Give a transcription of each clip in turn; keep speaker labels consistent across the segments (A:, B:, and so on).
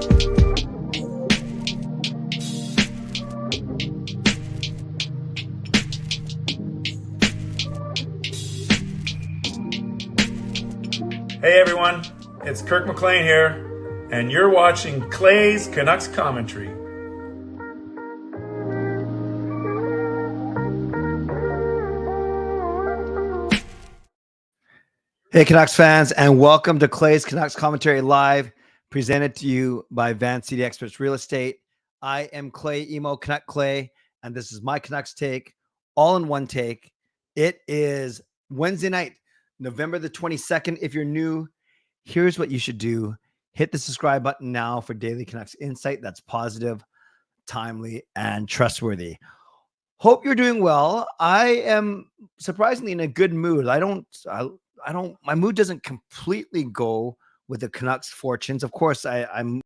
A: Hey everyone, it's Kirk McLean here, and you're watching Clay's Canucks Commentary.
B: Hey Canucks fans, and welcome to Clay's Canucks Commentary Live, presented to you by Van City Experts Real Estate. I am Clay Emo Canuck Clay, and this is my Canucks take, all in one take. It is Wednesday night, November the 22nd. If you're new, here's what you should do. Hit the subscribe button now for daily Canucks insight that's positive, timely, and trustworthy. Hope you're doing well. I am surprisingly in a good mood. My mood doesn't completely go with the Canucks' fortunes. Of course, I'd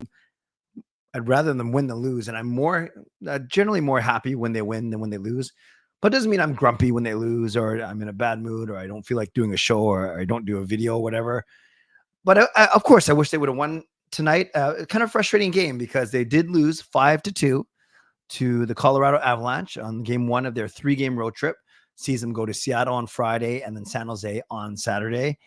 B: rather them win than lose, and I'm more generally more happy when they win than when they lose. But it doesn't mean I'm grumpy when they lose, or I'm in a bad mood, or I don't feel like doing a show, or I don't do a video, or whatever. But of course, I wish they would have won tonight. Kind of frustrating game because they did lose 5-2 to the Colorado Avalanche on game one of their 3-game road trip. Sees them go to Seattle on Friday and then San Jose on Saturday.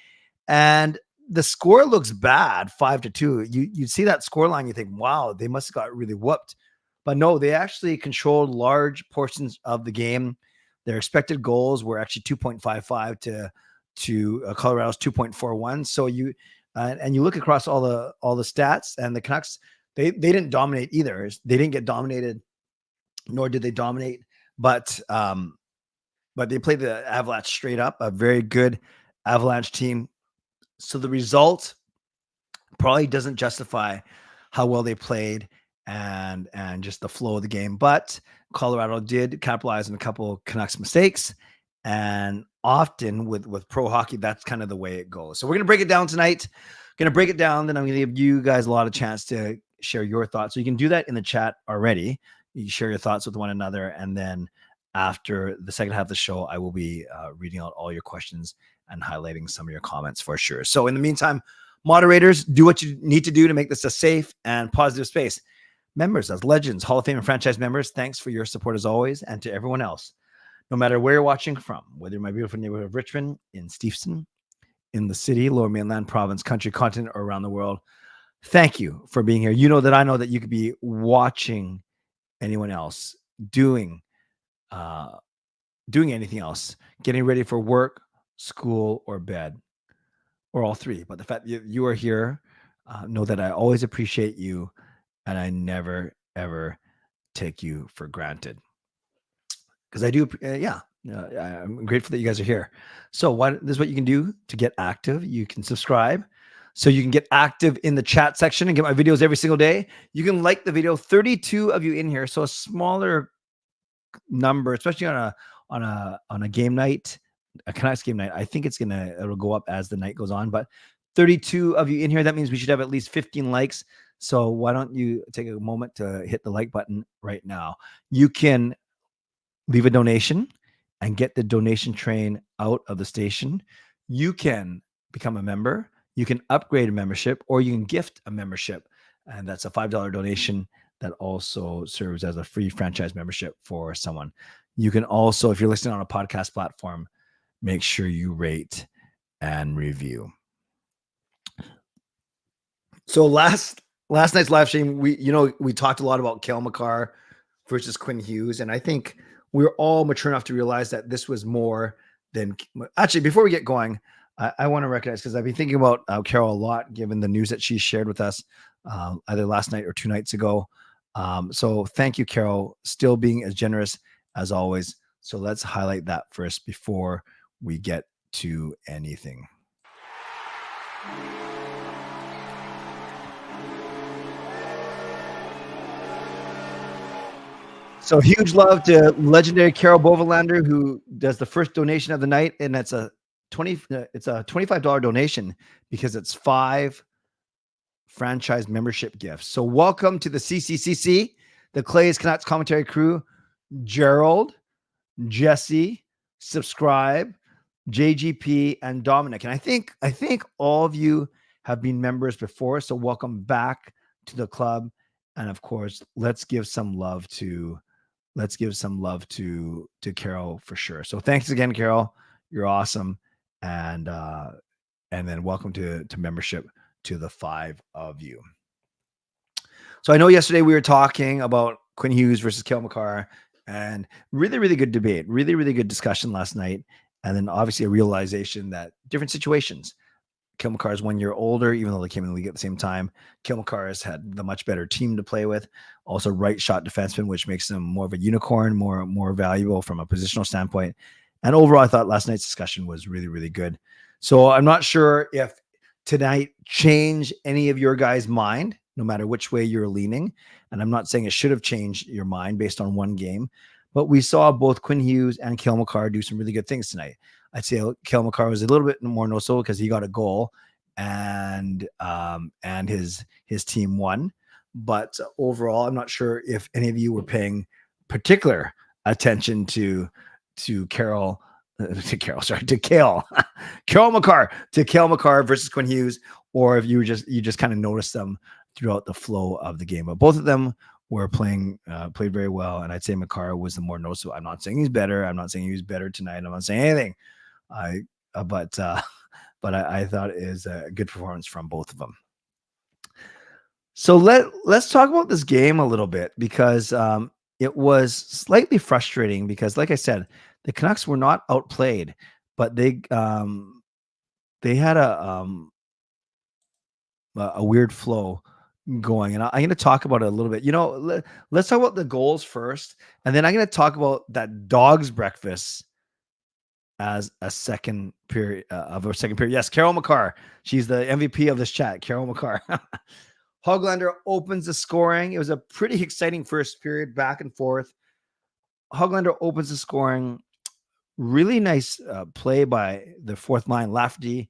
B: And the score looks bad, 5-2. You see that score line, you think, wow, they must have got really whooped. But no, they actually controlled large portions of the game. Their expected goals were actually 2.55 to Colorado's 2.41. So you look across all the stats, and the Canucks, they didn't dominate either. They didn't get dominated, nor did they dominate. But they played the Avalanche straight up, a very good Avalanche team. So the result probably doesn't justify how well they played and just the flow of the game. But Colorado did capitalize on a couple of Canucks mistakes. And often with pro hockey, that's kind of the way it goes. So we're going to break it down tonight. Then I'm going to give you guys a lot of chance to share your thoughts. So you can do that in the chat already. You share your thoughts with one another, and then after the second half of the show, I will be reading out all your questions and highlighting some of your comments for sure. So in the meantime, moderators, do what you need to do to make this a safe and positive space. Members, as legends, Hall of Fame and franchise members, thanks for your support as always. And to everyone else, no matter where you're watching from, whether you're in my beautiful neighborhood of Richmond, in Steveston, in the city, Lower Mainland, province, country, continent, or around the world, thank you for being here. You know that you could be watching anyone else doing anything else, getting ready for work, school, or bed, or all three. But the fact that you are here, know that I always appreciate you, and I never, ever take you for granted. Because I do, I'm grateful that you guys are here. So this is what you can do to get active. You can subscribe, so you can get active in the chat section and get my videos every single day. You can like the video. 32 of you in here, so a smaller number, especially on a game night, a Canucks game night. I think it'll go up as the night goes on, but 32 of you in here, that means we should have at least 15 likes. So why don't you take a moment to hit the like button right now? You can leave a donation and get the donation train out of the station. You can become a member, you can upgrade a membership, or you can gift a membership, and that's a $5 donation that also serves as a free franchise membership for someone. You can also, if you're listening on a podcast platform, make sure you rate and review. So last night's live stream, we talked a lot about Makar versus Quinn Hughes, and I think we're all mature enough to realize that this was more than. Actually, before we get going, I want to recognize, because I've been thinking about Carol a lot, given the news that she shared with us either last night or 2 nights ago. So thank you, Carol, still being as generous as always. So let's highlight that first before we get to anything. So huge love to legendary Carol Bovenlander, who does the first donation of the night, and it's a $25 donation because it's 5 franchise membership gifts. So welcome to the CCCC, the Clay's Canucks Commentary Crew. Gerald, Jesse, subscribe, JGP, and Dominic. And I think all of you have been members before, so welcome back to the club. And of course, let's give some love to Carol for sure. So thanks again, Carol. You're awesome. And then welcome to membership to the 5 of you. So I know yesterday we were talking about Quinn Hughes versus Cale Makar, and really, really good debate, really, really good discussion last night. And then obviously a realization that different situations. Cale Makar is 1 year older, even though they came in the league at the same time. Cale Makar has had the much better team to play with. Also, right shot defenseman, which makes him more of a unicorn, more valuable from a positional standpoint. And overall, I thought last night's discussion was really, really good. So I'm not sure if tonight changed any of your guys' mind, no matter which way you're leaning. And I'm not saying it should have changed your mind based on one game, but we saw both Quinn Hughes and Cale Makar do some really good things tonight. I'd say Cale Makar was a little bit more noticeable because he got a goal and his team won. But overall, I'm not sure if any of you were paying particular attention to Cale Makar versus Quinn Hughes, or if you just kind of noticed them throughout the flow of the game. But both of them were played very well, and I'd say Makar was the more noticeable. I'm not saying he's better. I'm not saying he was better tonight. I'm not saying anything. But I thought it was a good performance from both of them. So let's talk about this game a little bit, because it was slightly frustrating because, like I said, the Canucks were not outplayed, but they had a weird flow going, and I'm going to talk about it a little bit. Let's talk about the goals first, and then I'm going to talk about that dog's breakfast as a second period of our second period. Yes, Carol Makar. She's the MVP of this chat. Carol Makar. Hoglander opens the scoring. It was a pretty exciting first period, back and forth. Hoglander opens the scoring. Really nice play by the fourth line, Lafferty,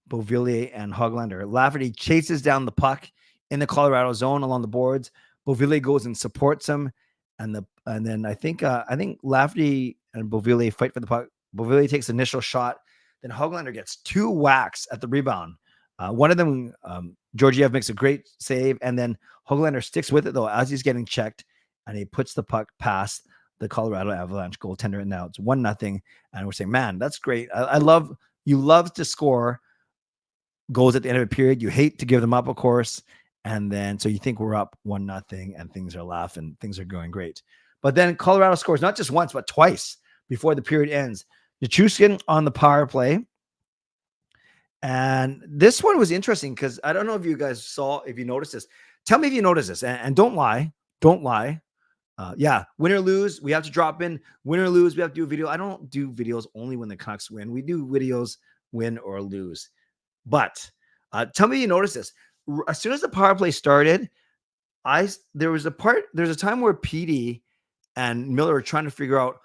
B: Bovenlander, and Hoglander. Lafferty chases down the puck in the Colorado zone along the boards. Bovenlander goes and supports him, and then I think Lafferty and Bovenlander fight for the puck. Bovenlander takes the initial shot. Then Hoglander gets 2 whacks at the rebound. One of them, Georgiev makes a great save, and then Hoglander sticks with it though as he's getting checked, and he puts the puck past the Colorado Avalanche goaltender, and now it's 1-0. And we're saying, man, that's great. You love to score goals at the end of a period. You hate to give them up, of course. And then, so you think we're up 1-0 and things are laughing, things are going great. But then Colorado scores not just once, but twice before the period ends. Nichushkin on the power play. And this one was interesting because I don't know if you guys if you noticed this. Tell me if you noticed this, and don't lie. Don't lie. Win or lose, we have to drop in. Win or lose, we have to do a video. I don't do videos only when the Canucks win. We do videos win or lose. But tell me if you noticed this. As soon as the power play started, there was a time where PD and Miller were trying to figure out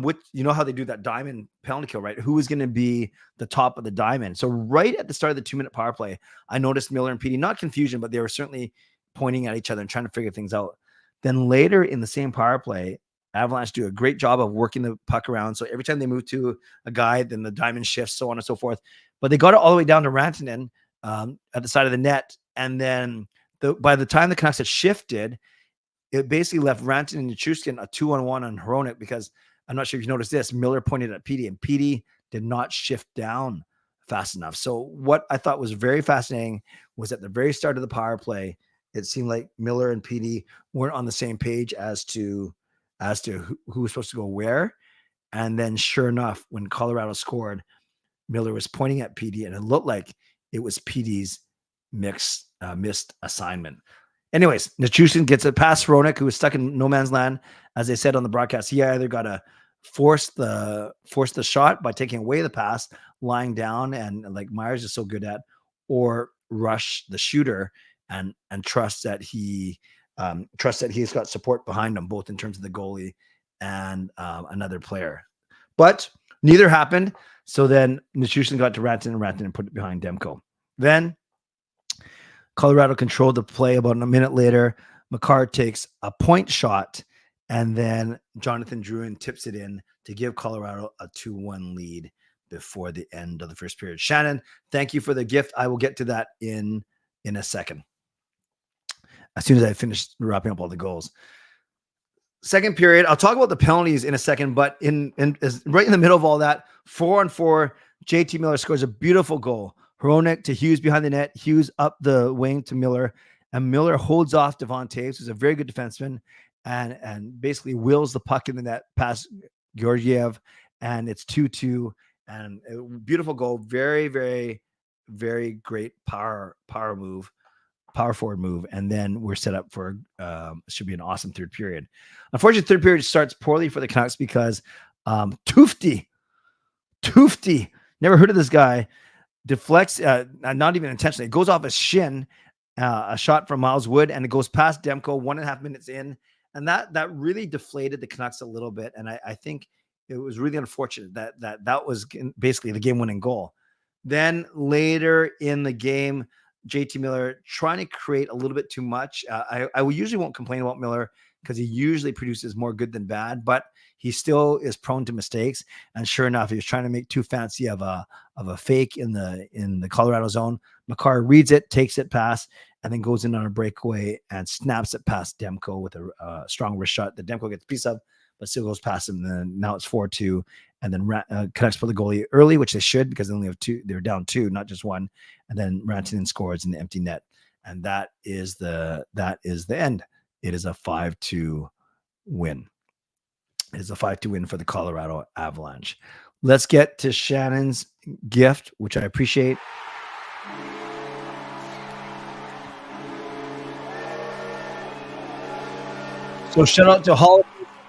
B: which, how they do that diamond penalty kill, right? Who was going to be the top of the diamond. So right at the start of the 2-minute power play, I noticed Miller and PD, not confusion, but they were certainly pointing at each other and trying to figure things out. Then later in the same power play, Avalanche do a great job of working the puck around. So every time they move to a guy, then the diamond shifts, so on and so forth. But they got it all the way down to Rantanen at the side of the net. And then by the time the Canucks had shifted, it basically left Rantanen and Nichushkin a 2-on-1 on Hronek, because I'm not sure if you noticed this, Miller pointed at PD, and PD did not shift down fast enough. So what I thought was very fascinating was at the very start of the power play, it seemed like Miller and PD weren't on the same page as to who was supposed to go where. And then sure enough, when Colorado scored, Miller was pointing at PD, and it looked like it was PD's missed assignment. Anyways, Nichushkin gets it past Hronek, who was stuck in no man's land. As they said on the broadcast, he either got to force the shot by taking away the pass, lying down, and like Myers is so good at, or rush the shooter and trust that he's got support behind him, both in terms of the goalie and another player. But neither happened. So then Nichushkin got to Rantanen and put it behind Demko. Then Colorado controlled the play. About a minute later, Makar takes a point shot, and then Jonathan Drouin tips it in to give Colorado a 2-1 lead before the end of the first period. Shannon, thank you for the gift. I will get to that in a second. as soon as I finished wrapping up all the goals. Second period, I'll talk about the penalties in a second, but right in the middle of all that, 4-on-4, JT Miller scores a beautiful goal. Hronek to Hughes behind the net, Hughes up the wing to Miller, and Miller holds off Devon Toews, who's a very good defenseman, and basically wills the puck in the net past Georgiev, and it's 2-2, and a beautiful goal. Very, very, very great power forward move, and then we're set up for should be an awesome third period. Unfortunately, third period starts poorly for the Canucks because Toofty, never heard of this guy, deflects, not even intentionally. It goes off his shin, a shot from Miles Wood, and it goes past Demko 1.5 minutes in, and that really deflated the Canucks a little bit, and I think it was really unfortunate that was basically the game-winning goal. Then later in the game, JT Miller trying to create a little bit too much. I usually won't complain about Miller because he usually produces more good than bad, but he still is prone to mistakes. And sure enough, he was trying to make too fancy of a fake in the Colorado zone. Makar reads it, takes it past, and then goes in on a breakaway and snaps it past Demko with a strong wrist shot that Demko gets a piece of, but still goes past him. And then now it's 4-2. And then Canucks put the goalie early, which they should because they only have two. They're down 2, not just 1. And then Rantanen scores in the empty net, and that is the end. It is a 5-2 win. It is a 5-2 win for the Colorado Avalanche. Let's get to Shannon's gift, which I appreciate. So shout out to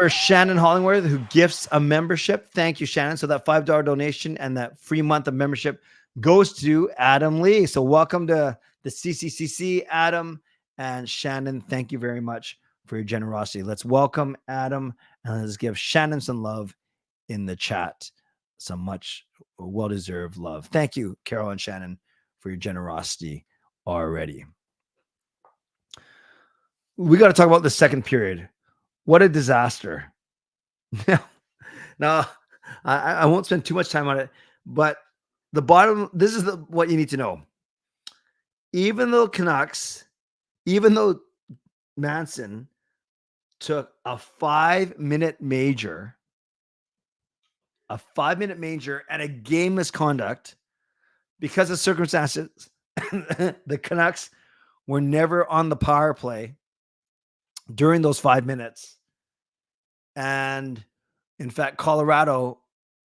B: Shannon Hollingworth, who gifts a membership. Thank you, Shannon. So that $5 donation and that free month of membership goes to Adam Lee. So welcome to the CCCC, Adam and Shannon. Thank you very much for your generosity. Let's welcome Adam and let's give Shannon some love in the chat. Some much well-deserved love. Thank you, Carol and Shannon, for your generosity already. We got to talk about the second period. What a disaster. Now, I won't spend too much time on it, but this is what you need to know. Even though Manson took a 5-minute major, and a game misconduct because of circumstances, the Canucks were never on the power play during those 5 minutes. And in fact, Colorado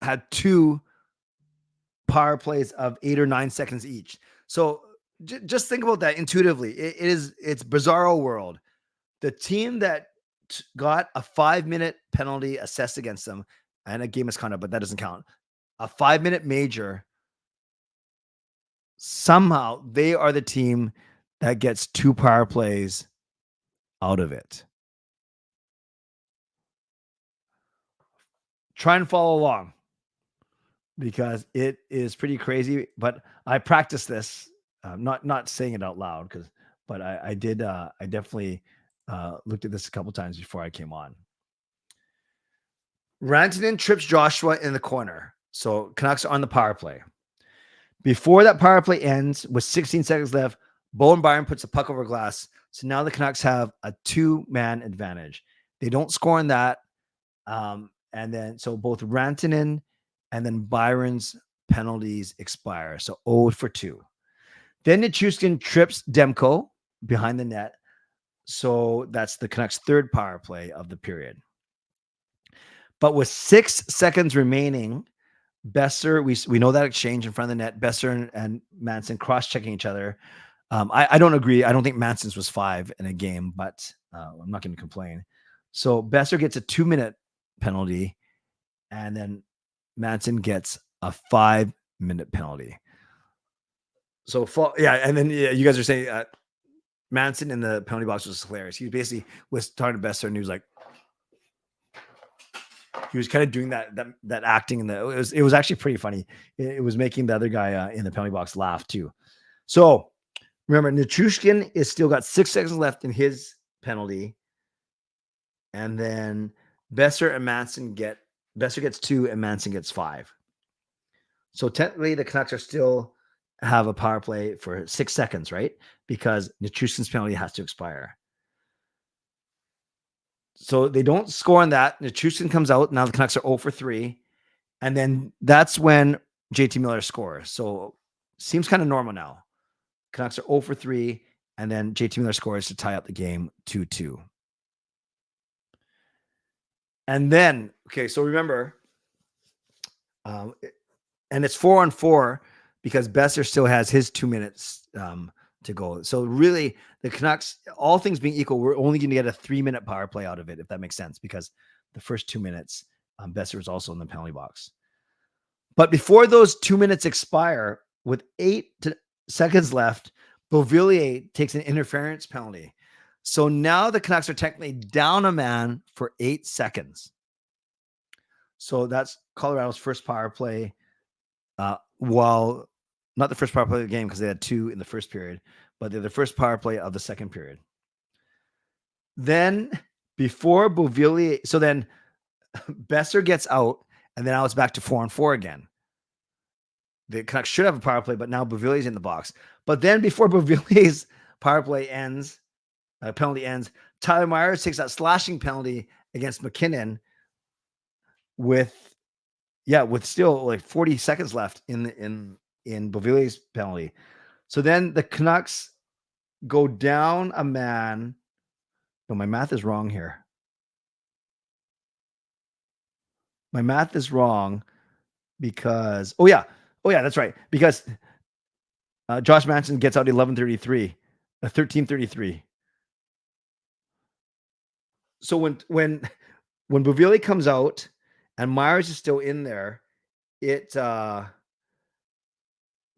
B: had 2 power plays of 8 or 9 seconds each. So just think about that intuitively. It's bizarro world. The team that got a 5-minute penalty assessed against them and a game misconduct, but that doesn't count. A 5-minute major, somehow they are the team that gets 2 power plays out of it. Try and follow along because it is pretty crazy, but I practiced this, not saying it out loud but I definitely looked at this a couple times before I came on. Rantanen trips Joshua in the corner. So Canucks are on the power play. Before that power play ends with 16 seconds left, Bowen Byron puts the puck over glass. So now the Canucks have a 2-man advantage. They don't score on that. And then, so both Rantanen and then Byron's penalties expire. So 0 for 2. Then Nichushkin trips Demko behind the net. So that's the Canucks' 3rd power play of the period. But with 6 seconds remaining, Besser, we know that exchange in front of the net, Besser and Manson cross-checking each other. I don't agree. I don't think Manson's was 5 in a game, but I'm not going to complain. So Besser gets a 2-minute penalty, and then Manson gets a 5-minute penalty. So, and then you guys are saying Manson in the penalty box was hilarious. He basically was talking to Besser, and he was like, he was kind of doing that acting, it was actually pretty funny. It was making the other guy in the penalty box laugh too. So remember, Nichushkin is still got 6 seconds left in his penalty, and then Besser gets 2 and Manson gets 5. So technically the Canucks are still have a power play for 6 seconds, right? Because Nichushkin's penalty has to expire. So they don't score on that. Nichushkin comes out. Now the Canucks are 0 for 3. And then that's when JT Miller scores. So seems kind of normal now. Canucks are 0 for 3. And then JT Miller scores to tie up the game 2-2. And then, okay, so remember, and it's 4-on-4 because Besser still has his 2 minutes to go. So really, the Canucks, all things being equal, we're only going to get a 3-minute power play out of it, if that makes sense, because the first 2 minutes, Besser is also in the penalty box. But before those 2 minutes expire, with 8 seconds left, Beauvillier takes an interference penalty. So now the Canucks are technically down a man for 8 seconds. So that's Colorado's first power play. While not the first power play of the game because they had 2 in the first period, but they're the first power play of the second period. Then before Beauvillier, so then Besser gets out, and then now it's back to 4-on-4 again. The Canucks should have a power play, but now Beauvillier's in the box. But then before Beauvillier's power play ends, penalty ends, Tyler Myers takes that slashing penalty against McKinnon with still like 40 seconds left in Beauvillier's penalty. So then the Canucks go down a man. No, my math is wrong here. My math is wrong because that's right. Because Josh Manson gets out 11:33, 13:33. So when Beauvillier comes out and Myers is still in there,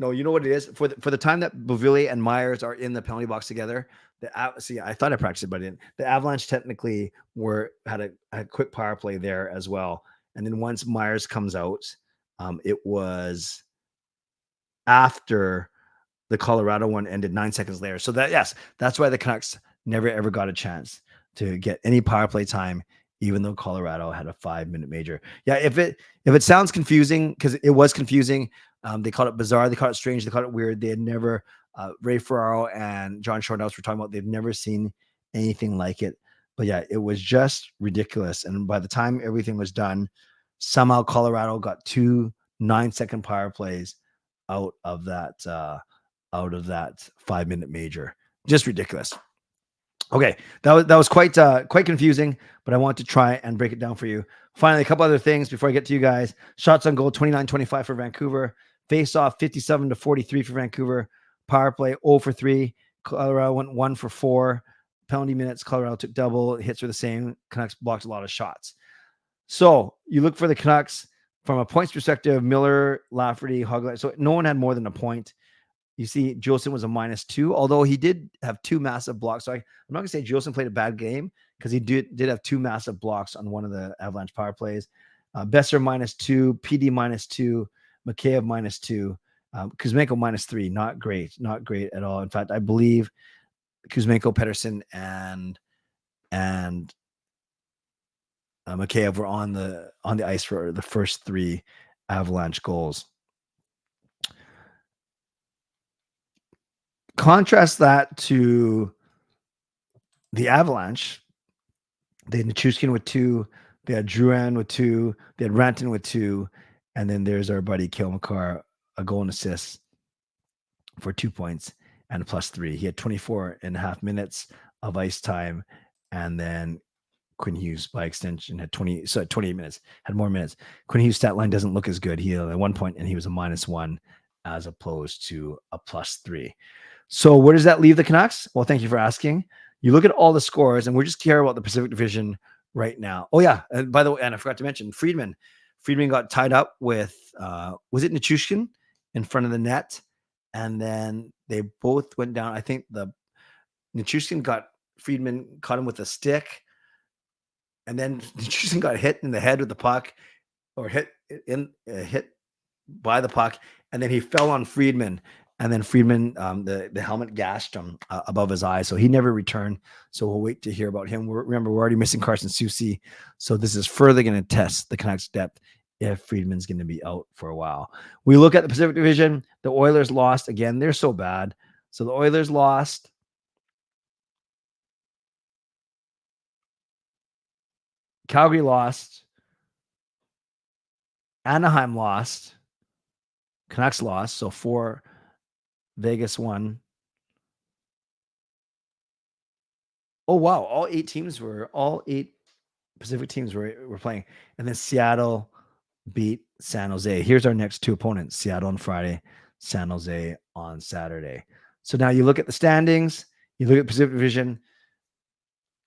B: no, you know what it is? For the time that Beauvillier and Myers are in the penalty box together, I thought I practiced it, but I didn't. The Avalanche technically had a quick power play there as well. And then once Myers comes out, it was after the Colorado one ended 9 seconds later. So that's why the Canucks never ever got a chance to get any power play time, even though Colorado had a 5-minute major. Yeah, if it sounds confusing, because it was confusing, they called it bizarre, they called it strange, they called it weird. They had never, Ray Ferraro and John Shorthouse were talking about, they've never seen anything like it. But yeah, it was just ridiculous. And by the time everything was done, somehow Colorado got 2 9-second power plays out of that 5-minute major. Just ridiculous. Okay, that was quite confusing, but I want to try and break it down for you. Finally, a couple other things before I get to you guys. Shots on goal 29-25 for Vancouver. Face off 57-43 for Vancouver. Power play 0 for 3. Colorado went 1 for 4. Penalty minutes, Colorado took double. Hits were the same. Canucks blocked a lot of shots. So you look for the Canucks from a points perspective. Miller, Lafferty, Hogler. So no one had more than a point. You see, Juleson was a -2, although he did have 2 massive blocks. So I'm not going to say Juleson played a bad game because he did have 2 massive blocks on one of the Avalanche power plays. Besser -2, PD -2, Mikheyev -2, Kuzmenko -3. Not great at all. In fact, I believe Kuzmenko, Pettersson, and Mikheyev were on the ice for the first 3 Avalanche goals. Contrast that to the Avalanche. They had Nichushkin with 2. They had Drouin with 2. They had Ranton with 2. And then there's our buddy Makar, a goal and assist for 2 points and a +3. He had 24.5 minutes of ice time. And then Quinn Hughes, by extension, had 28 minutes, had more minutes. Quinn Hughes' stat line doesn't look as good. He had 1 point and he was a -1 as opposed to a +3. So where does that leave the Canucks? Well, thank you for asking. You look at all the scores, and we're just care about the Pacific Division right now. Oh, yeah. And by the way, and I forgot to mention Friedman. Friedman got tied up with, was it Nichushkin in front of the net? And then they both went down. I think Nichushkin Friedman caught him with a stick. And then Nichushkin got hit in the head with the puck, or hit by the puck. And then he fell on Friedman. And then Friedman, the helmet gashed him above his eye. So he never returned. So we'll wait to hear about him. Remember, we're already missing Carson Soucy. So this is further going to test the Canucks' depth if Friedman's going to be out for a while. We look at the Pacific Division. The Oilers lost again. They're so bad. So the Oilers lost Calgary lost. Anaheim lost. Canucks lost. So 4. Vegas won. Oh, wow. All 8 Pacific teams were playing. And then Seattle beat San Jose. Here's our next 2 opponents. Seattle on Friday, San Jose on Saturday. So now you look at the standings. You look at Pacific Division.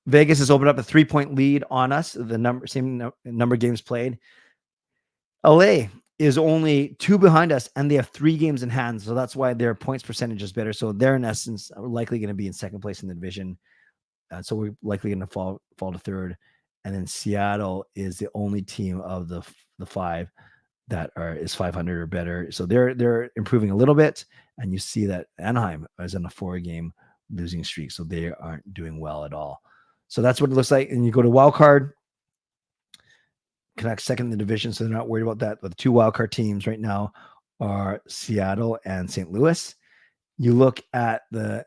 B: Vegas has opened up a 3-point lead on us. The same number of games played. LA is only 2 behind us, and they have 3 games in hand. So that's why their points percentage is better. So they're in essence likely going to be in second place in the division. So we're likely going to fall to third. And then Seattle is the only team of the 5 that is 500 or better. So they're improving a little bit. And you see that Anaheim is on a 4-game losing streak. So they aren't doing well at all. So that's what it looks like. And you go to wild card, Canucks second in the division, so they're not worried about that. But the 2 wild card teams right now are Seattle and St. Louis. You look at the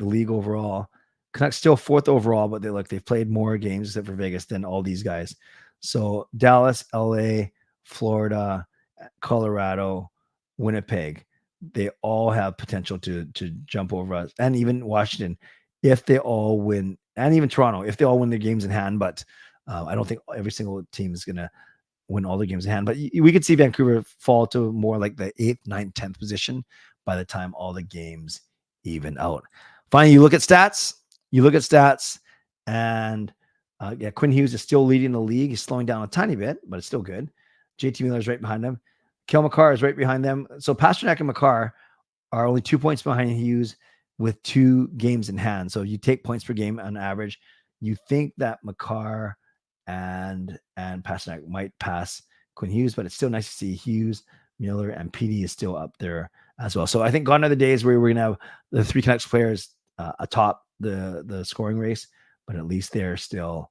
B: league overall. Canucks still 4th overall, but they've played more games except for Vegas than all these guys. So Dallas, LA, Florida, Colorado, Winnipeg, they all have potential to jump over us, and even Washington, if they all win, and even Toronto, if they all win their games in hand. But I don't think every single team is going to win all their games in hand. But we could see Vancouver fall to more like the 8th, 9th, 10th position by the time all the games even out. Finally, you look at stats, and Quinn Hughes is still leading the league. He's slowing down a tiny bit, but it's still good. JT Miller is right behind him. Makar is right behind them. So Pasternak and Makar are only 2 points behind Hughes with 2 games in hand. So you take points per game on average. You think that Makar and Pasternak might pass Quinn Hughes, but it's still nice to see Hughes, Miller, and PD is still up there as well. So I think gone are the days where we're going to have the 3 Canucks players atop the scoring race, but at least they're still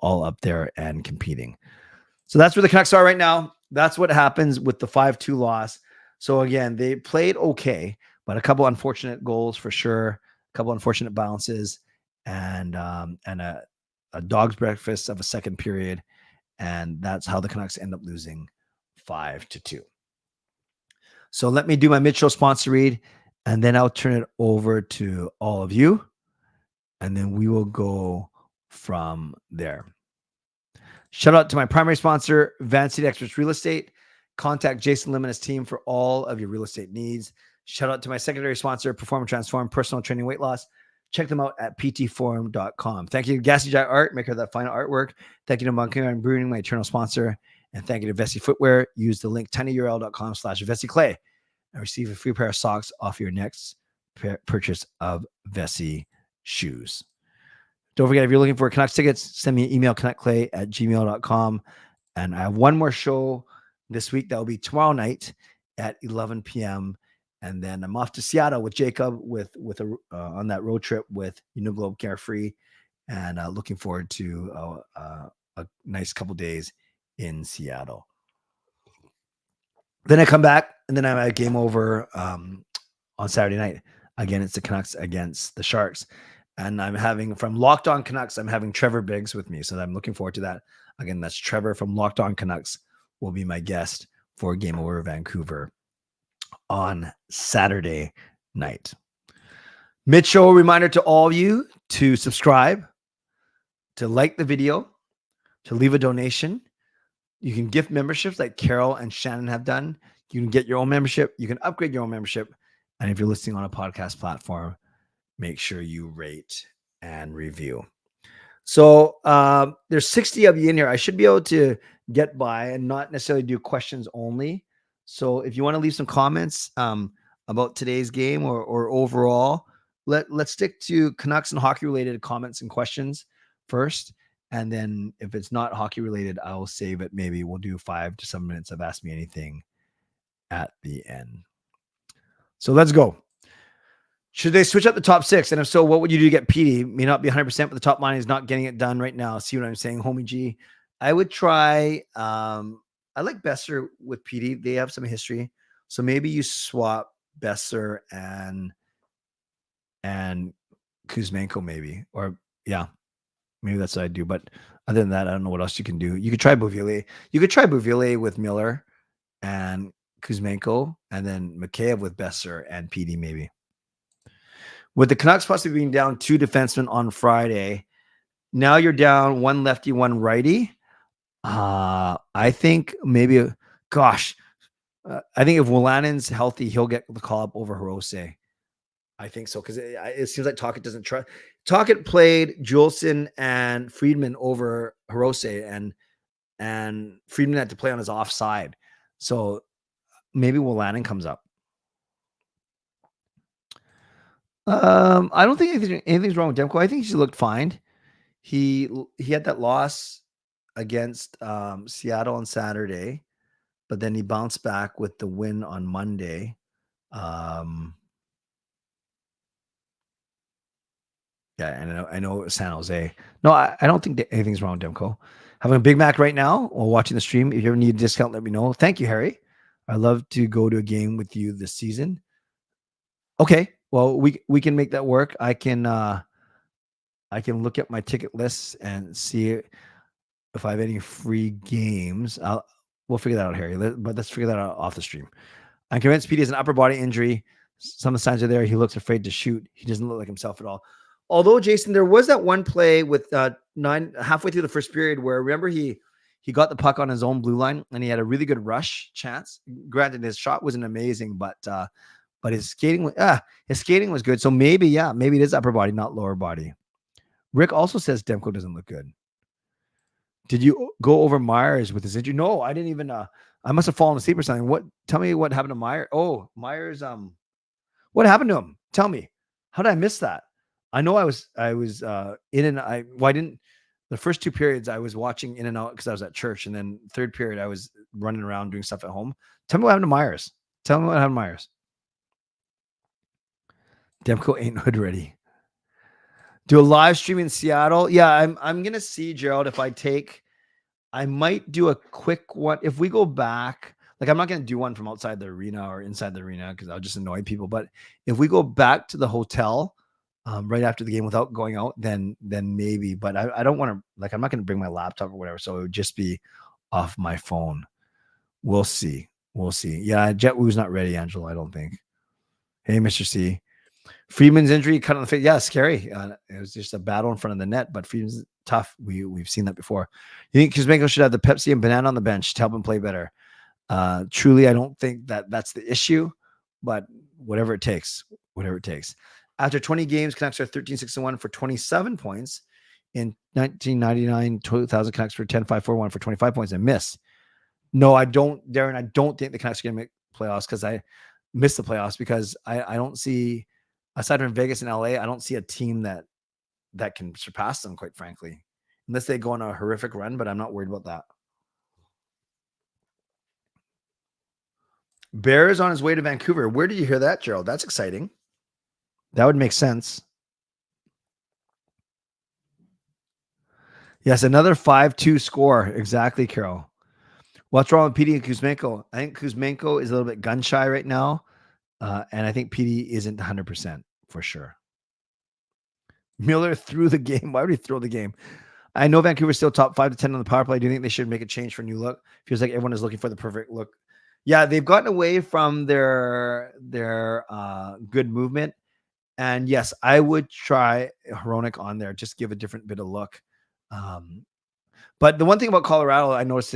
B: all up there and competing. So that's where the Canucks are right now. That's what happens with the 5-2 loss. So again, they played okay, but a couple unfortunate goals for sure, a couple unfortunate bounces, and a dog's breakfast of a second period. And that's how the Canucks end up losing 5-2. So let me do my mid-show sponsor read, and then I'll turn it over to all of you, and then we will go from there. Shout out to my primary sponsor, Van City Experts Real Estate. Contact Jason Lim and his team for all of your real estate needs. Shout out to my secondary sponsor, Perform and Transform, Personal Training Weight Loss. Check them out at ptforum.com. Thank you to Gassy Jai Art, maker of that fine artwork. Thank you to Monkey Iron Brewing, my eternal sponsor. And thank you to Vessi Footwear. Use the link tinyurl.com/VessiClay and receive a free pair of socks off your next purchase of Vessi shoes. Don't forget, if you're looking for Canucks tickets, send me an email, canuckclay@gmail.com. And I have one more show this week that will be tomorrow night at 11 p.m. And then I'm off to Seattle with Jacob on that road trip with Uniglobe Carefree, and looking forward to a nice couple days in Seattle. Then I come back, and then I'm at Game Over on Saturday night. Again, it's the Canucks against the Sharks. And I'm having, from Locked On Canucks, I'm having Trevor Biggs with me. So I'm looking forward to that. Again, that's Trevor from Locked On Canucks will be my guest for Game Over Vancouver on Saturday night. Mid-show reminder to all of you to subscribe, to like the video, to leave a donation. You can gift memberships like Carol and Shannon have done. You can get your own membership. You can upgrade your own membership. And if you're listening on a podcast platform, make sure you rate and review. So there's 60 of you in here. I should be able to get by and not necessarily do questions only. So if you want to leave some comments about today's game or overall, let's stick to Canucks and hockey related comments and questions first. And then if it's not hockey related, I'll save it. Maybe we'll do 5 to 7 minutes of Ask Me Anything at the end. So let's go. Should they switch up the top 6? And if so, what would you do to get PD? May not be 100%, but the top line is not getting it done right now. See what I'm saying, homie G? I would try. I like Besser with PD. They have some history. So maybe you swap Besser and Kuzmenko maybe. Or, yeah, Maybe that's what I do. But other than that, I don't know what else you can do. You could try Bouville. You could try Bouville with Miller and Kuzmenko, and then Mikheyev with Besser and PD maybe. With the Canucks possibly being down 2 defensemen on Friday, now you're down 1 lefty, 1 righty. I think maybe, I think if Wolanin's healthy, he'll get the call up over Hirose. I think so, because it seems like Tocchet doesn't trust. Tocchet played Juleson and Friedman over Hirose, and Friedman had to play on his offside. So maybe Wolanin comes up. I don't think anything's wrong with Demko. I think he looked fine. He had that loss against Seattle on Saturday, but then he bounced back with the win on Monday. Yeah, I know San Jose. No, I don't think anything's wrong with Demko. Having a Big Mac right now while watching the stream. If you ever need a discount, let me know. Thank you, Harry. I'd love to go to a game with you this season. Okay, well, we can make that work. I can look at my ticket lists and see if I have any free games. We'll figure that out, Harry. But let's figure that out off the stream. I'm convinced PD has an upper body injury. Some of the signs are there. He looks afraid to shoot. He doesn't look like himself at all. Although, Jason, there was that one play with halfway through the first period where, remember, he got the puck on his own blue line and he had a really good rush chance. Granted, his shot wasn't amazing, but his skating was good. So maybe it is upper body, not lower body. Rick also says Demko doesn't look good. Did you go over Myers with his injury? No, I didn't even. I must have fallen asleep or something. Tell me what happened to Myers. Oh, Myers. What happened to him? Tell me. How did I miss that? I know I was in and I didn't. The first 2 periods I was watching in and out because I was at church, and then third period I was running around doing stuff at home. Tell me what happened to Myers. Tell me what happened to Myers. Demko ain't hood ready. Do a live stream in Seattle. Yeah, I'm gonna see, Gerald, if I might do a quick one. If we go back, like I'm not gonna do one from outside the arena or inside the arena because I'll just annoy people. But if we go back to the hotel right after the game without going out, then maybe. But I don't want to, like, I'm not gonna bring my laptop or whatever, so it would just be off my phone. We'll see. Yeah, Jet Woo's not ready, Angela, I don't think. Hey, Mr. C. Friedman's injury cut on the face. Yeah, scary. It was just a battle in front of the net, but Friedman's tough. We've seen that before. You think Kuzmenko should have the Pepsi and banana on the bench to help him play better? Truly, I don't think that's the issue, but whatever it takes. After 20 games, Canucks are 13-6-1 for 27 points. In 1999, 2000 Canucks were 10-5-4-1 for 25 points and miss. No, I don't, Darren. I don't think the Canucks are going to make playoffs because I missed the playoffs because I don't see, aside from Vegas and LA, I don't see a team that can surpass them, quite frankly, unless they go on a horrific run, but I'm not worried about that. Bear is on his way to Vancouver. Where did you hear that, Gerald? That's exciting. That would make sense. Yes, another 5-2 score. Exactly, Carol. What's wrong with PD and Kuzmenko? I think Kuzmenko is a little bit gun shy right now. And I think PD isn't 100% for sure. Miller threw the game. Why would he throw the game? I know Vancouver's still top 5 to 10 on the power play. Do you think they should make a change for a new look? Feels like everyone is looking for the perfect look. Yeah, they've gotten away from their good movement. And yes, I would try Hronik on there. Just give a different bit of look. But the one thing about Colorado, I noticed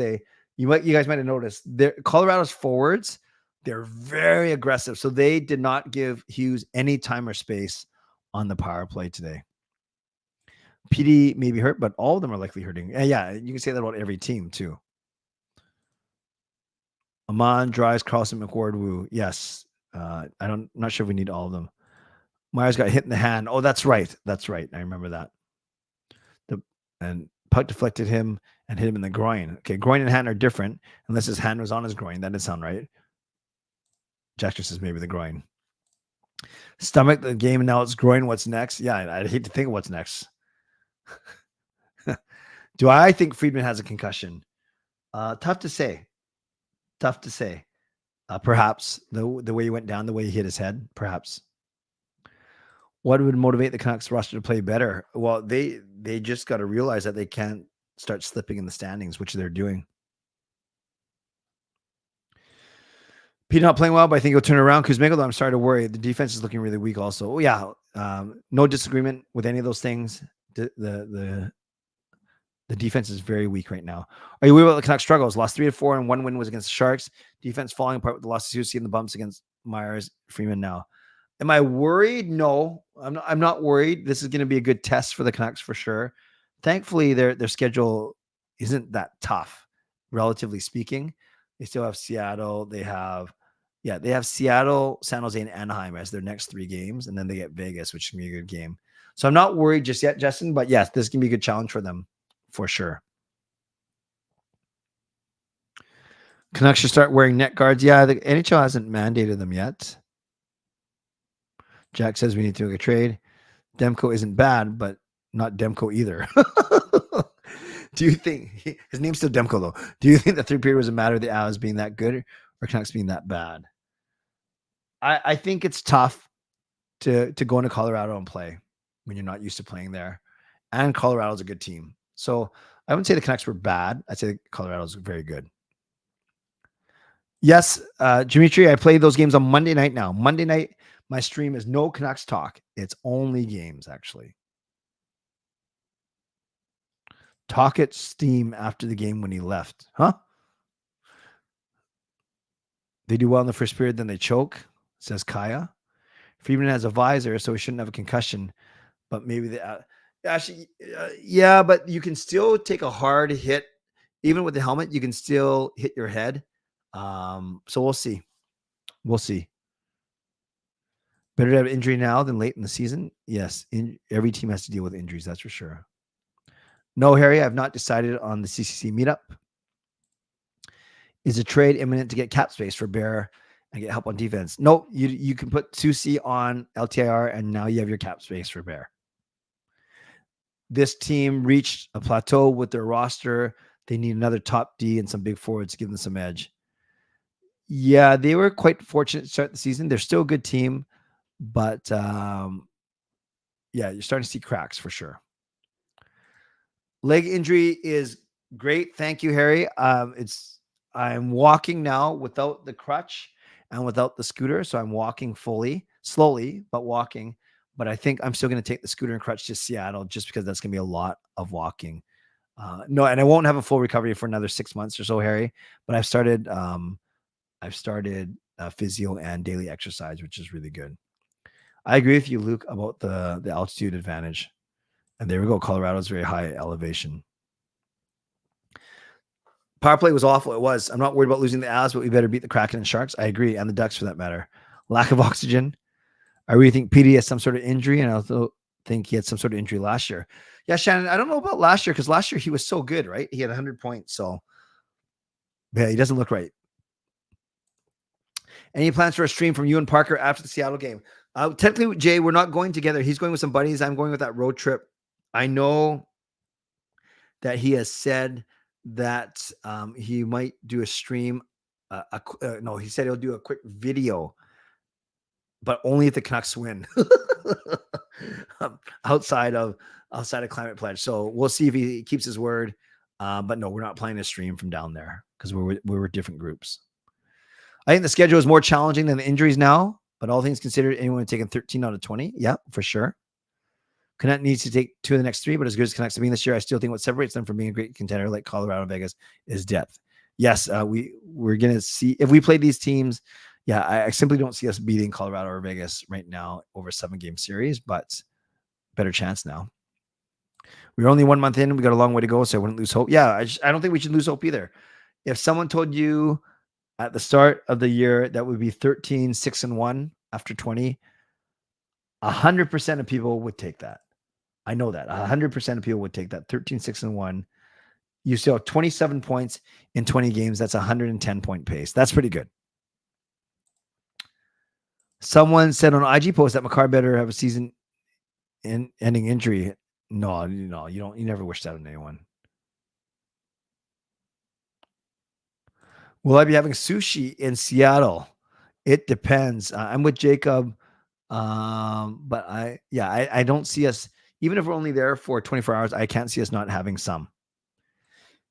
B: you guys might have noticed, Colorado's forwards, they're very aggressive. So they did not give Hughes any time or space on the power play today. PD may be hurt, but all of them are likely hurting. Yeah, you can say that about every team too. Amon, Dries, Carlson, McWard, Wu. Yes. I'm not sure if we need all of them. Myers got hit in the hand. Oh, that's right. I remember that. And puck deflected him and hit him in the groin. Okay, groin and hand are different unless his hand was on his groin. That didn't sound right. Jackson says maybe the groin. Stomach the game, and now it's groin. What's next? Yeah, I'd hate to think of what's next. Do I think Friedman has a concussion? Tough to say. Perhaps the way he went down, the way he hit his head, perhaps. What would motivate the Canucks roster to play better? Well, they just got to realize that they can't start slipping in the standings, which they're doing. Pete not playing well, but I think he'll turn around. Hsmfangirl, I'm starting to worry. The defense is looking really weak also. Oh, yeah, no disagreement with any of those things. The defense is very weak right now. Are you worried about the Canucks struggles? Lost 3-4 and one win was against the Sharks. Defense falling apart with the loss to CCC and the bumps against Myers, Freeman now. Am I worried? No, I'm not worried. This is going to be a good test for the Canucks for sure. Thankfully, their schedule isn't that tough, relatively speaking. They still have Seattle. They have Seattle, San Jose, and Anaheim as their next 3 games, and then they get Vegas, which can be a good game. So I'm not worried just yet, Justin. But yes, this can be a good challenge for them for sure. Canucks should start wearing net guards. Yeah, the NHL hasn't mandated them yet. Jack says we need to make a trade. Demko isn't bad, but not Demko either. Do you think his name's still Demko though? Do you think the third period was a matter of the Avs being that good or Canucks being that bad? I think it's tough to go into Colorado and play when you're not used to playing there. And Colorado's a good team. So I wouldn't say the Canucks were bad. I'd say Colorado's very good. Yes, Dimitri, I played those games on Monday night now. Monday night, my stream is no Canucks talk. It's only games, actually. Talk at Steam after the game when he left. Huh? They do well in the first period, then they choke, says Kaya. Freeman has a visor, so he shouldn't have a concussion. But maybe they actually, yeah, but you can still take a hard hit. Even with the helmet, you can still hit your head. So we'll see. We'll see. Better to have injury now than late in the season. Yes, every team has to deal with injuries. That's for sure. No, Harry, I've not decided on the CCC meetup. Is a trade imminent to get cap space for Bear and get help on defense? No, you can put Susie on LTIR and now you have your cap space for Bear. This team reached a plateau with their roster. They need another top D and some big forwards to give them some edge. Yeah, they were quite fortunate to start the season. They're still a good team, but yeah, you're starting to see cracks for sure. Leg injury is great. Thank you, Harry. I'm walking now without the crutch and without the scooter. So I'm walking slowly, but walking. But I think I'm still going to take the scooter and crutch to Seattle just because that's going to be a lot of walking. No, and I won't have a full recovery for another 6 months or so, Harry. But I've started physio and daily exercise, which is really good. I agree with you, Luke, about the altitude advantage. And there we go. Colorado's very high elevation. Power play was awful. It was. I'm not worried about losing the Avs, but we better beat the Kraken and Sharks. I agree. And the Ducks for that matter. Lack of oxygen. I really think PD has some sort of injury. And I also think he had some sort of injury last year. Yeah, Shannon, I don't know about last year because last year he was so good, right? He had 100 points. So yeah, he doesn't look right. Any plans for a stream from you and Parker after the Seattle game? Technically, Jay, we're not going together. He's going with some buddies. I'm going with that road trip. I know that he has said that he might do a stream. No, he said he'll do a quick video, but only if the Canucks win outside of Climate Pledge. So we'll see if he keeps his word. But no, we're not playing a stream from down there because we're different groups. I think the schedule is more challenging than the injuries now, but all things considered, anyone taking 13 out of 20. Yeah, for sure. Canucks needs to take 2 of the next 3, but as good as Canucks have been this year, I still think what separates them from being a great contender like Colorado and Vegas is depth. Yes, we're going to see if we play these teams. Yeah, I simply don't see us beating Colorado or Vegas right now over a 7-game series, but better chance now. We're only 1 month in. We got a long way to go, so I wouldn't lose hope. Yeah, I don't think we should lose hope either. If someone told you at the start of the year that would be 13, 6-1 after 20, 100% of people would take that. I know that 100% of people would take that 13, 6-1. You still have 27 points in 20 games. That's a 110-point pace. That's pretty good. Someone said on IG post that Makar better have a season ending injury. No, you don't. You never wish that on anyone. Will I be having sushi in Seattle? It depends. I'm with Jacob. But I don't see us, even if we're only there for 24 hours, I can't see us not having some.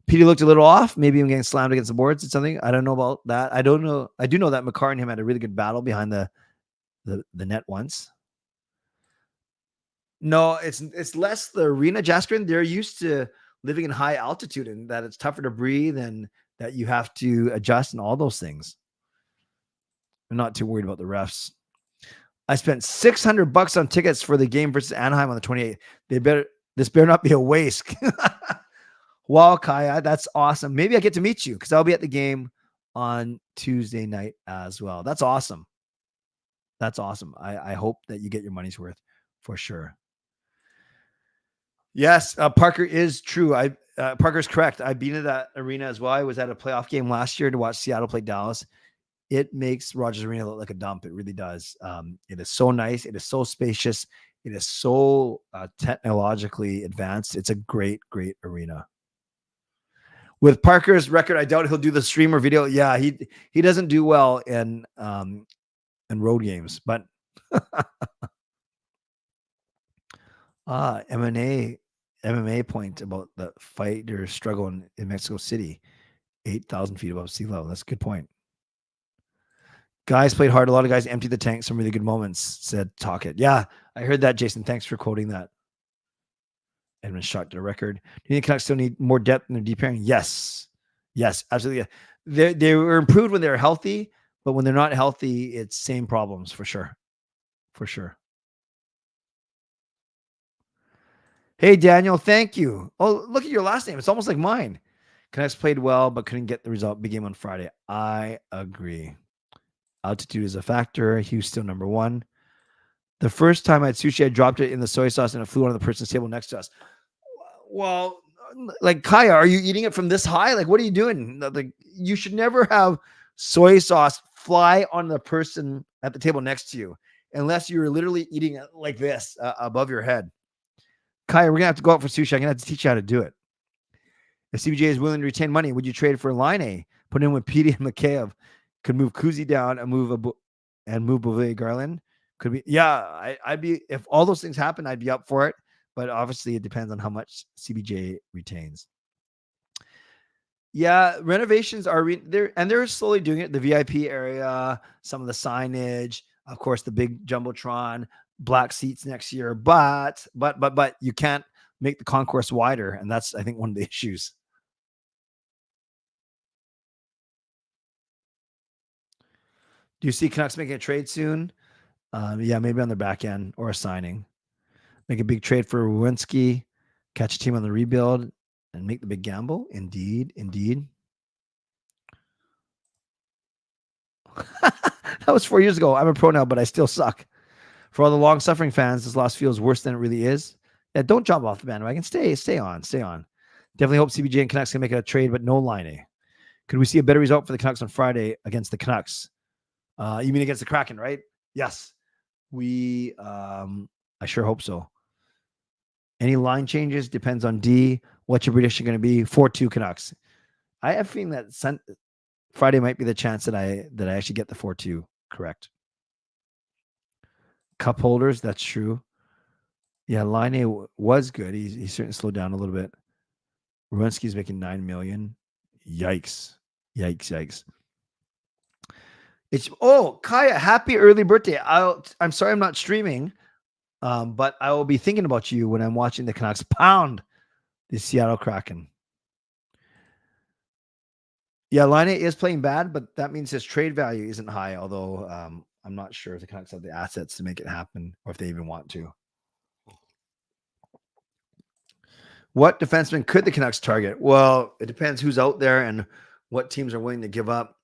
B: Petey looked a little off. Maybe I'm getting slammed against the boards or something. I don't know about that. I don't know. I do know that Makar and him had a really good battle behind the net once. No, it's less the arena, Jaskrin. They're used to living in high altitude and that it's tougher to breathe and that you have to adjust and all those things. I'm not too worried about the refs. I spent $600 on tickets for the game versus Anaheim on the 28th. This better not be a waste. Wow, Kaya, that's awesome. Maybe I get to meet you because I'll be at the game on Tuesday night as well. That's awesome. That's awesome. I hope that you get your money's worth for sure. Yes, Parker is true. Parker's correct. I've been to that arena as well. I was at a playoff game last year to watch Seattle play Dallas. It makes Rogers Arena look like a dump. It really does. It is so nice. It is so spacious. It is so technologically advanced. It's a great, great arena. With Parker's record, I doubt he'll do the streamer video. Yeah, he doesn't do well in road games, but MMA point about the fighter struggle in Mexico City, 8,000 feet above sea level. That's a good point. Guys played hard. A lot of guys emptied the tank. Some really good moments, said Talk It. Yeah, I heard that, Jason. Thanks for quoting that. Edmund shot to the record. Do you think Canucks still need more depth in their deep pairing? Yes. Yes, absolutely. They were improved when they were healthy, but when they're not healthy, it's same problems for sure. For sure. Hey, Daniel, thank you. Oh, look at your last name. It's almost like mine. Canucks played well, but couldn't get the result. Big game on Friday. I agree. Altitude is a factor. Hughes still number one. The first time I had sushi, I dropped it in the soy sauce and it flew on the person's table next to us. Well, like Kaya, are you eating it from this high? Like, what are you doing? Like, you should never have soy sauce fly on the person at the table next to you unless you're literally eating it like this above your head. Kaya, we're gonna have to go out for sushi. I'm gonna have to teach you how to do it. If CBJ is willing to retain money, would you trade for Line A? Put in with Petey and Mikheyev. Could move Kuzi down and move Bovenlander Garland. Could be, yeah. I'd be, if all those things happen, I'd be up for it. But obviously, it depends on how much CBJ retains. Yeah, renovations are there, and they're slowly doing it. The VIP area, some of the signage, of course, the big jumbotron, black seats next year. But you can't make the concourse wider, and that's, I think, one of the issues. Do you see Canucks making a trade soon? Yeah, maybe on the back end or a signing. Make a big trade for Lewinsky, catch a team on the rebuild, and make the big gamble. Indeed. That was 4 years ago. I'm a pro now, but I still suck. For all the long-suffering fans, this loss feels worse than it really is. Yeah, don't jump off the bandwagon. Stay on. Definitely hope CBJ and Canucks can make a trade, but no Line A. Could we see a better result for the Canucks on Friday against the Canucks? You mean against the Kraken, right? Yes. I sure hope so. Any line changes depends on D. What's your prediction going to be? 4-2 Canucks. I have a feeling that Friday might be the chance that I actually get the 4-2 correct. Cup holders, that's true. Yeah, Line A was good. He's certainly slowed down a little bit. Rwinski's making $9 million. Yikes. Kaya, happy early birthday. I'm sorry I'm not streaming, but I will be thinking about you when I'm watching the Canucks pound the Seattle Kraken. Yeah, Line A is playing bad, but that means his trade value isn't high, although I'm not sure if the Canucks have the assets to make it happen or if they even want to. What defenseman could the Canucks target? Well, it depends who's out there and what teams are willing to give up.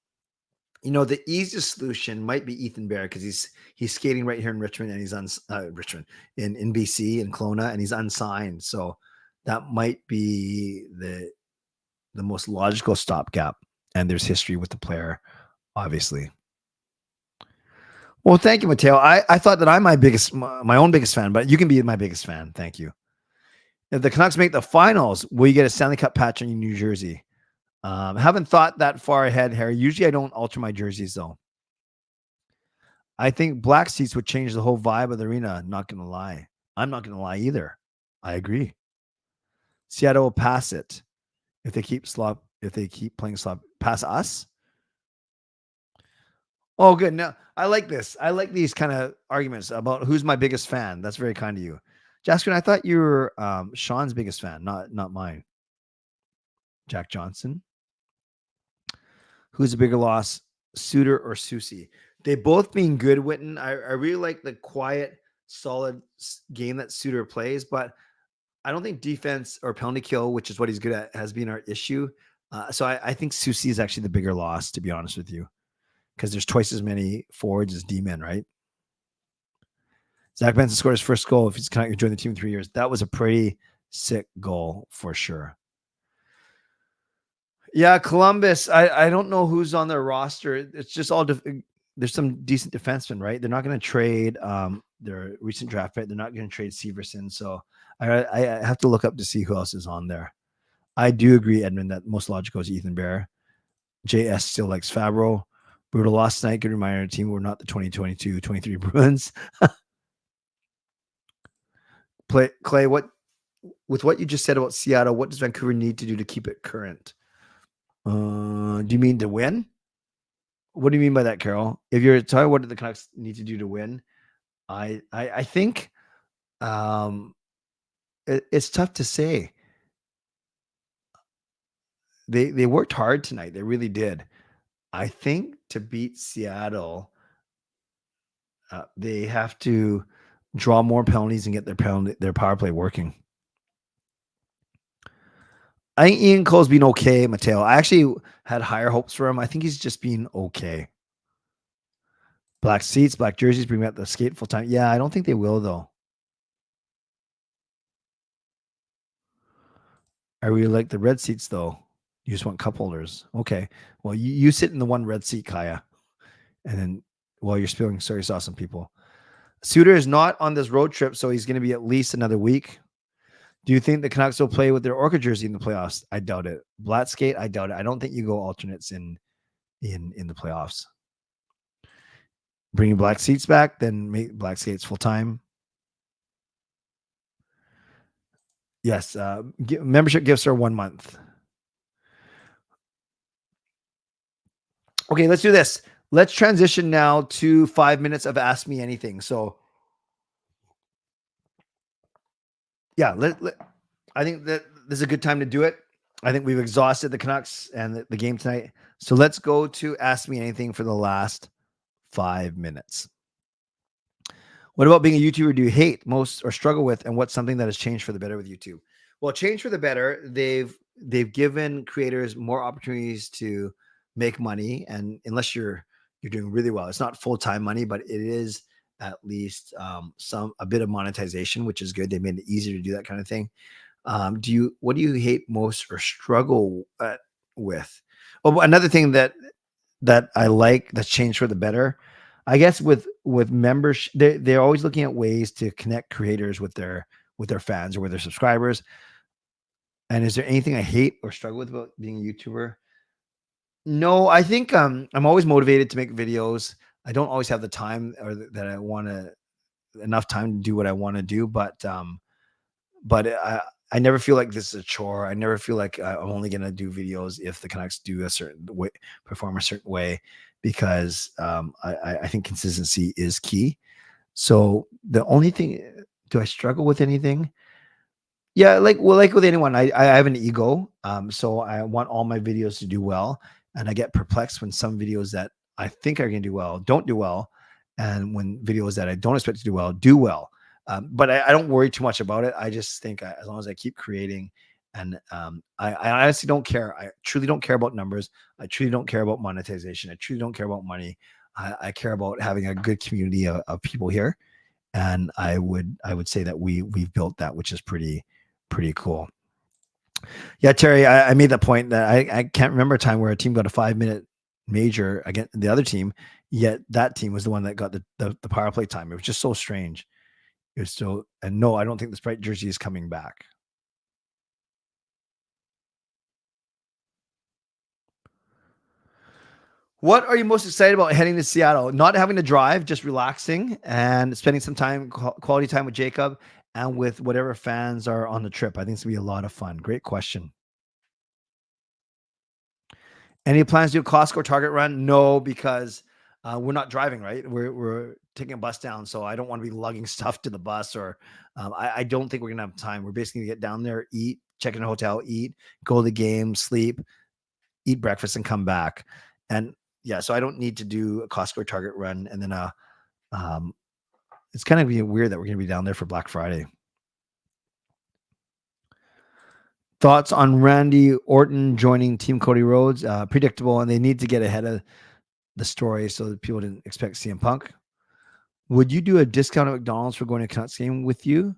B: You know, the easiest solution might be Ethan Bear because he's skating right here in Richmond and he's in BC and Kelowna and he's unsigned. So that might be the most logical stopgap. And there's history with the player, obviously. Well, thank you, Mateo. I thought that I'm my own biggest fan, but you can be my biggest fan. Thank you. If the Canucks make the finals, will you get a Stanley Cup patch on your New Jersey? Haven't thought that far ahead, Harry. Usually I don't alter my jerseys, though. I think black seats would change the whole vibe of the arena. Not going to lie. I'm not going to lie either. I agree. Seattle will pass it if they keep playing slop. Pass us. Oh, good. No, I like this. I like these kind of arguments about who's my biggest fan. That's very kind of you. Jaskin, I thought you were Sean's biggest fan, not mine. Jack Johnson. Who's a bigger loss, Suter or Susie? They both been good, Witten. I really like the quiet, solid game that Suter plays, but I don't think defense or penalty kill, which is what he's good at, has been our issue. So I think Susie is actually the bigger loss, to be honest with you, because there's twice as many forwards as D-men, right? Zach Benson scored his first goal if he's kind of joined the team in 3 years. That was a pretty sick goal for sure. Yeah, Columbus. I don't know who's on their roster. It's just all there's some decent defensemen, right? They're not going to trade their recent draft pick. They're not going to trade Severson. So I have to look up to see who else is on there. I do agree, Edmund, that most logical is Ethan Bear. JS still likes Fabro. Brutal loss tonight. Good reminder, team we're not the 2022-23 Bruins. Clay, with what you just said about Seattle, what does Vancouver need to do to keep it current? Do you mean to win? What do you mean by that, Carol? If you're talking what do the Canucks need to do to win, I think it's tough to say. They worked hard tonight. They really did. I think to beat Seattle, they have to draw more penalties and get their power play working. I think Ian Cole's been okay, Mateo. I actually had higher hopes for him. I think he's just been okay. Black seats, black jerseys, bring back the skate full time. Yeah, I don't think they will, though. I really like the red seats, though. You just want cup holders. Okay. Well, you sit in the one red seat, Kaya. And then while you're spilling soy sauce on people. Suter is not on this road trip, so he's going to be at least another week. Do you think the Canucks will play with their Orca jersey in the playoffs? I doubt it. Black skate, I doubt it. I don't think you go alternates in the playoffs. Bringing black seats back, then make black skates full time. Yes, membership gifts are 1 month. Okay, let's do this. Let's transition now to 5 minutes of Ask Me Anything. So, yeah, I think that this is a good time to do it. I think we've exhausted the Canucks and the game tonight. So let's go to Ask Me Anything for the last 5 minutes. What about being a YouTuber do you hate most or struggle with, and what's something that has changed for the better with YouTube? Well, change for the better. They've given creators more opportunities to make money, and unless you're doing really well, it's not full-time money, but it is at least a bit of monetization, which is good. They made it easier to do that kind of thing. What do you hate most or struggle with? Oh, another thing that I like that's changed for the better, I guess with membership, they're always looking at ways to connect creators with their fans or with their subscribers. And is there anything I hate or struggle with about being a YouTuber? No, I think I'm always motivated to make videos. I don't always have the time or that I want enough time to do what I want to do, but I never feel like this is a chore. I never feel like I'm only going to do videos if the Canucks do a certain way, perform a certain way, because I think consistency is key. So the only thing, do I struggle with anything? Yeah, like with anyone, I have an ego. So I want all my videos to do well. And I get perplexed when some videos that I think are going to do well don't do well. And when videos that I don't expect to do well do well. But I don't worry too much about it. I just think as long as I keep creating, and I honestly don't care. I truly don't care about numbers. I truly don't care about monetization. I truly don't care about money. I care about having a good community of people here. And I would say that we've built that, which is pretty cool. Yeah, Terry, I made that point that I can't remember a time where a team got a 5-minute major against the other team, yet that team was the one that got the power play time. It was just so strange. It was still, and no, I don't think the Sprite jersey is coming back. What are you most excited about heading to Seattle? Not having to drive, just relaxing and spending some time, quality time with Jacob and with whatever fans are on the trip. I think it's going to be a lot of fun. Great question. Any plans to do a Costco or Target run? No, because we're not driving, right? We're taking a bus down, so I don't want to be lugging stuff to the bus, or I don't think we're gonna have time. We're basically gonna get down there, eat, check in a hotel, eat, go to the game, sleep, eat breakfast, and come back. And yeah, so I don't need to do a Costco or Target run, and then it's kind of weird that we're gonna be down there for Black Friday. Thoughts on Randy Orton joining Team Cody Rhodes? Predictable, and they need to get ahead of the story so that people didn't expect CM Punk. Would you do a discount at McDonald's for going to Canucks game with you?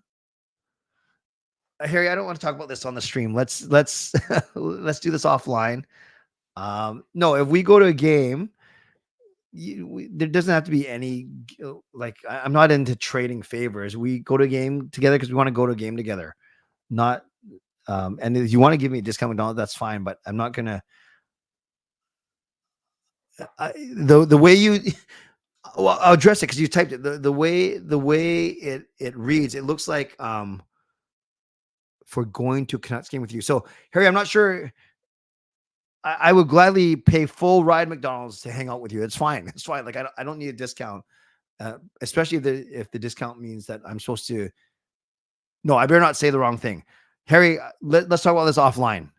B: Harry, I don't want to talk about this on the stream. Let's let's do this offline. No, if we go to a game, there doesn't have to be any like I'm not into trading favors. We go to a game together because we want to go to a game together. Not and if you want to give me a discount at McDonald's, that's fine, but I'm not gonna the way you well, I'll address it because you typed it. The way it reads, it looks like for going to Canucks game with you. So Harry, I'm not sure. I would gladly pay full ride McDonald's to hang out with you. It's fine. It's fine. Like I don't need a discount, especially if the discount means that I'm supposed to. No, I better not say the wrong thing. Harry, let's talk about this offline.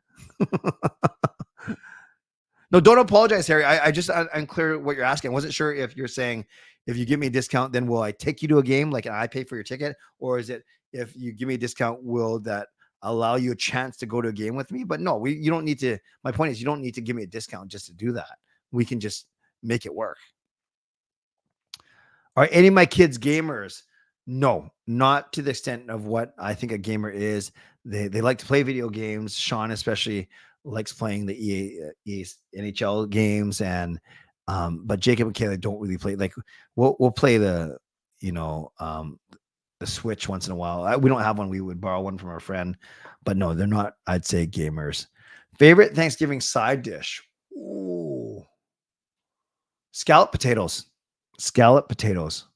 B: No, don't apologize, Harry. I just unclear what you're asking. I wasn't sure if you're saying if you give me a discount, then will I take you to a game like and I pay for your ticket, or is it if you give me a discount, will that allow you a chance to go to a game with me? But no, you don't need to. My point is, you don't need to give me a discount just to do that. We can just make it work. Are any of my kids gamers? No, not to the extent of what I think a gamer is. They like to play video games. Sean especially likes playing the EA NHL games, and but Jacob and Kayla don't really play. Like we'll play the the Switch once in a while. We don't have one. We would borrow one from our friend, but no, they're not. I'd say gamers. Favorite Thanksgiving side dish? Ooh, scallop potatoes. Scallop potatoes.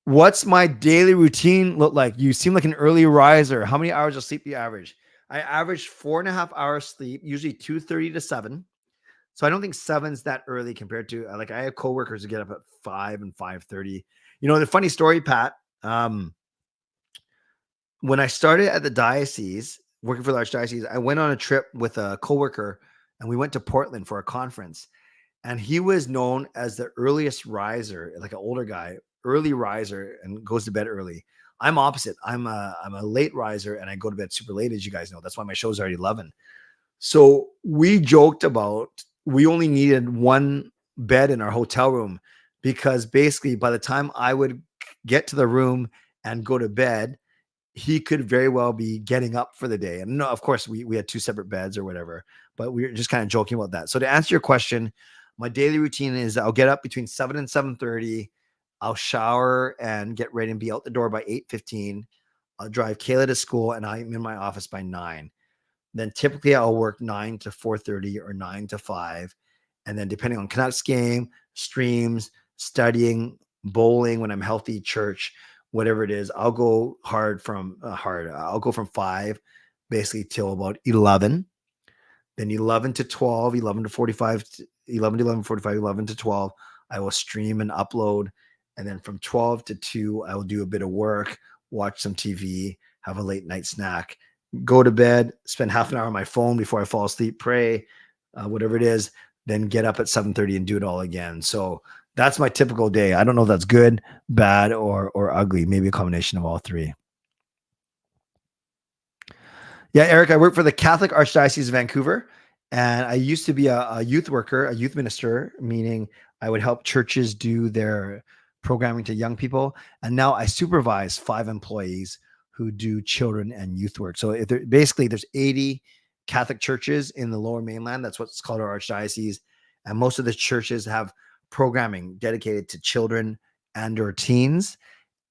B: What's my daily routine look like? You seem like an early riser. How many hours of sleep do you average? I average 4.5 hours sleep, usually 2:30 to 7. So I don't think 7's that early compared to like I have coworkers who get up at 5 and 5:30. You know, the funny story, Pat, when I started at the diocese, working for the archdiocese, I went on a trip with a coworker and we went to Portland for a conference. And he was known as the earliest riser, like an older guy, early riser, and goes to bed early. I'm opposite. I'm a late riser and I go to bed super late, as you guys know. That's why my show's already 11. So we joked about we only needed one bed in our hotel room because basically by the time I would get to the room and go to bed, he could very well be getting up for the day. And no, of course, we had 2 separate beds or whatever, but we were just kind of joking about that. So to answer your question, my daily routine is I'll get up between 7 and 7:30. I'll shower and get ready and be out the door by 8:15. I'll drive Kayla to school and I'm in my office by 9. Then typically I'll work 9 to 4:30 or 9 to 5. And then depending on Canucks game, streams, studying, bowling when I'm healthy, church, whatever it is, I'll go hard from I'll go from 5 basically till about 11. Then 11 to 12, 11 to 45, 11 to 11:45, 11 to 12, I will stream and upload. And then from 12 to 2, I will do a bit of work, watch some TV, have a late night snack, go to bed, spend half an hour on my phone before I fall asleep, pray, whatever it is, then get up at 7:30 and do it all again. So that's my typical day. I don't know if that's good, bad, or ugly. Maybe a combination of all three. Yeah, Eric, I work for the Catholic Archdiocese of Vancouver, and I used to be a youth worker, a youth minister, meaning I would help churches do their programming to young people. And now I supervise 5 employees who do children and youth work. So if basically there's 80 Catholic churches in the Lower Mainland. That's what's called our archdiocese. And most of the churches have programming dedicated to children and or teens.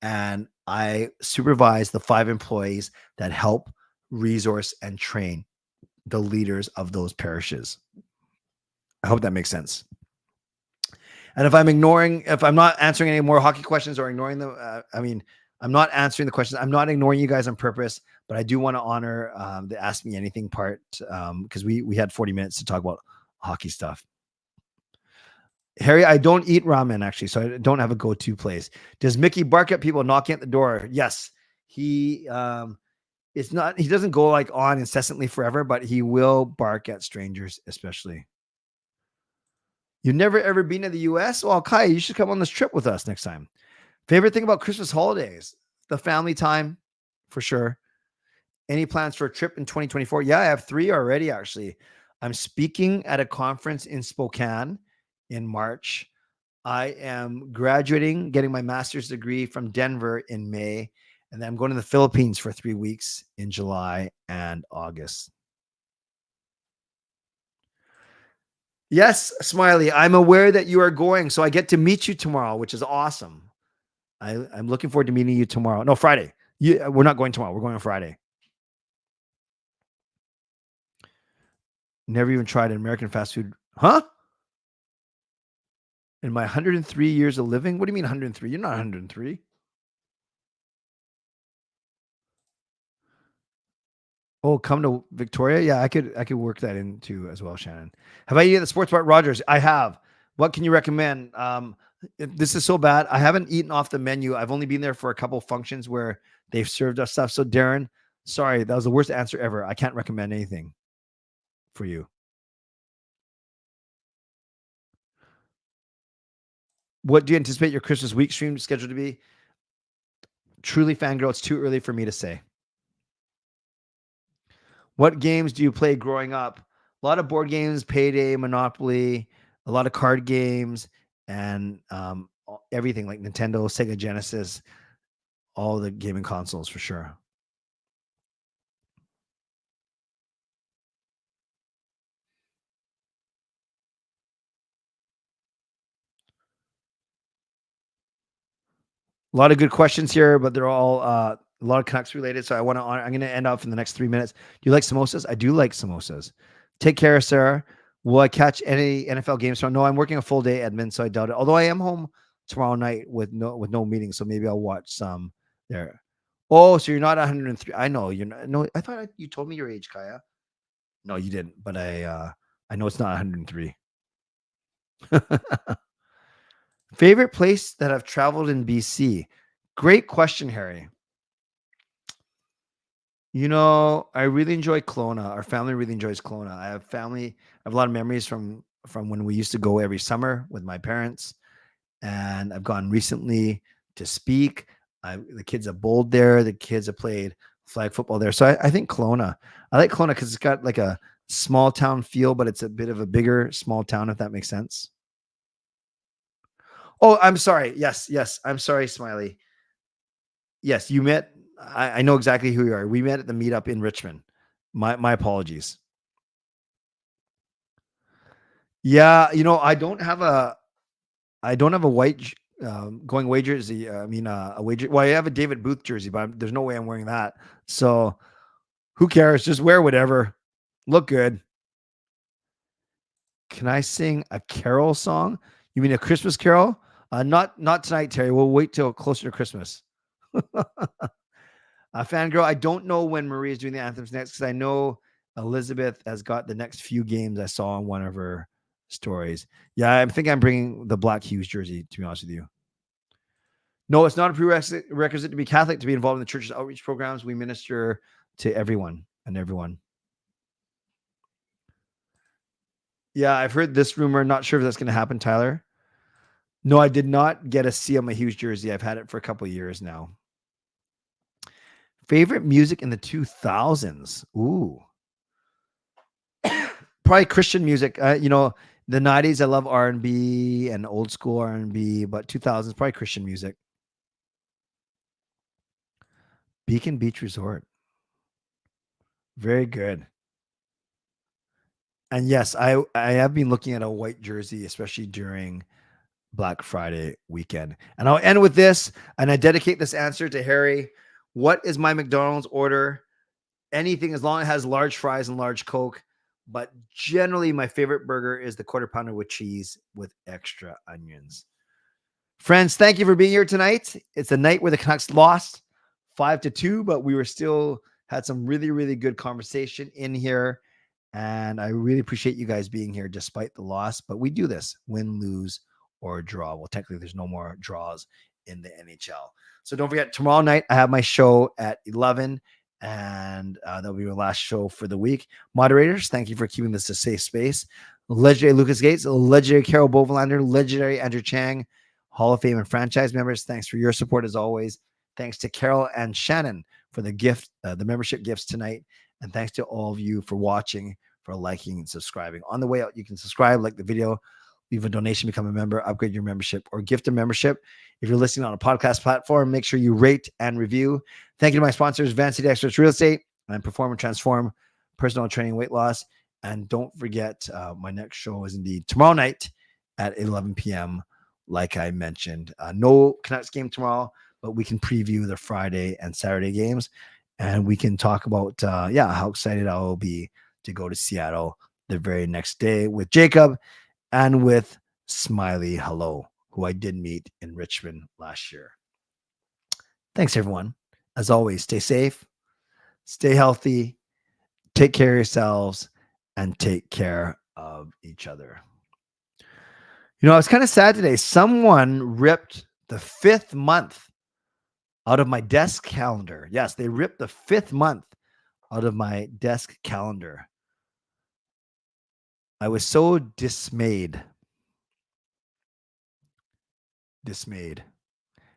B: And I supervise the 5 employees that help resource and train the leaders of those parishes. I hope that makes sense. And if I'm not answering any more hockey questions or ignoring them, I'm not answering the questions. I'm not ignoring you guys on purpose, but I do want to honor the Ask Me Anything part because we had 40 minutes to talk about hockey stuff. Harry, I don't eat ramen actually, so I don't have a go-to place. Does Mickey bark at people knocking at the door? Yes. He doesn't go like on incessantly forever, but he will bark at strangers, especially. You've never ever been to the US? Well, Kai, you should come on this trip with us next time. Favorite thing about Christmas holidays? The family time, for sure. Any plans for a trip in 2024? Yeah, I have 3 already, actually. I'm speaking at a conference in Spokane in March. I am graduating, getting my master's degree from Denver in May. And then I'm going to the Philippines for 3 weeks in July and August. Yes, Smiley, I'm aware that you are going, so I get to meet you tomorrow, which is awesome. I'm looking forward to meeting you tomorrow. No, Friday. We're not going tomorrow. We're going on Friday. Never even tried an American fast food. Huh? In my 103 years of living? What do you mean 103? You're not 103. Oh, come to Victoria? Yeah, I could work that into as well, Shannon. Have I eaten at the Sports Bar Rogers? I have. What can you recommend? This is so bad. I haven't eaten off the menu. I've only been there for a couple functions where they've served us stuff. So Darren, sorry, that was the worst answer ever. I can't recommend anything for you. What do you anticipate your Christmas week stream schedule to be? Truly, fangirl, it's too early for me to say. What games do you play growing up? A lot of board games, Payday, Monopoly, a lot of card games, and everything like Nintendo, Sega Genesis, all the gaming consoles for sure. A lot of good questions here, but they're all a lot of Canucks related. So I'm going to end off in the next 3 minutes. Do you like samosas? I do like samosas. Take care, Sarah. Will I catch any NFL games tomorrow? No, I'm working a full day, Edmund, so I doubt it. Although I am home tomorrow night with no meeting, so maybe I'll watch some there. Oh, so you're not 103. I know you're not. No, I thought you told me your age, Kaya. No, you didn't. But I know it's not 103. Favorite place that I've traveled in BC? Great question, Harry. You know, I really enjoy Kelowna. Our family really enjoys Kelowna. I have a lot of memories from when we used to go every summer with my parents. And I've gone recently to Speak. The kids have bowled there. The kids have played flag football there. So I think Kelowna. I like Kelowna because it's got like a small town feel, but it's a bit of a bigger small town, if that makes sense. Oh, I'm sorry. Yes. I'm sorry, Smiley. Yes, you met. I know exactly who you are. We met at the meetup in Richmond. My apologies. Yeah, you know, I don't have a white going away jersey. A wager. Well, I have a David Booth jersey, but there's no way I'm wearing that. So who cares? Just wear whatever. Look good. Can I sing a carol song? You mean a Christmas carol? Not tonight, Terry. We'll wait till closer to Christmas. Fangirl, I don't know when Marie is doing the anthems next because I know Elizabeth has got the next few games I saw on one of her stories. Yeah, I think I'm bringing the black Hughes jersey, to be honest with you. No, it's not a prerequisite to be Catholic to be involved in the church's outreach programs. We minister to everyone and everyone. Yeah, I've heard this rumor. Not sure if that's going to happen, Tyler. No, I did not get a C on my Hughes jersey. I've had it for a couple of years now. Favorite music in the 2000s? Ooh. Probably Christian music. You know, the 90s, I love R&B and old school R&B, but 2000s, probably Christian music. Beacon Beach Resort. Very good. And yes, I have been looking at a white jersey, especially during Black Friday weekend. And I'll end with this, and I dedicate this answer to Harry. What is my McDonald's order? Anything as long as it has large fries and large Coke. but generally my favorite burger is the quarter pounder with cheese with extra onions. Friends, thank you for being here tonight. It's a night where the Canucks lost 5-2, but we were still had some really, really good conversation in here. And I really appreciate you guys being here despite the loss. But we do this, win, lose, or draw. Well, technically, there's no more draws in the NHL. So don't forget, tomorrow night, I have my show at 11. And that'll be your last show for the week. Moderators, thank you for keeping this a safe space. Legendary Lucas Gates, legendary Carol Bovenlander, legendary Andrew Chang, Hall of Fame and franchise members, thanks for your support as always. Thanks to Carol and Shannon for the gift, the membership gifts tonight. And thanks to all of you for watching, for liking and subscribing. On the way out, you can subscribe, like the video, leave a donation, become a member, upgrade your membership, or gift a membership. If you're listening on a podcast platform, make sure you rate and review. Thank you to my sponsors, Van City Experts Real Estate and Perform and Transform Personal Training Weight Loss. And don't forget, my next show is indeed tomorrow night at 11 p.m., like I mentioned. No Canucks game tomorrow, but we can preview the Friday and Saturday games. And we can talk about, how excited I will be to go to Seattle the very next day with Jacob and with Smiley Hello, who I did meet in Richmond last year. Thanks, everyone. As always, stay safe, stay healthy, take care of yourselves, and take care of each other. You know, I was kind of sad today. Someone ripped the 5th month out of my desk calendar. Yes, they ripped the 5th month out of my desk calendar. I was so dismayed.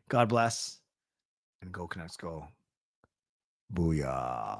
B: God bless, and go Canucks go. Booyah.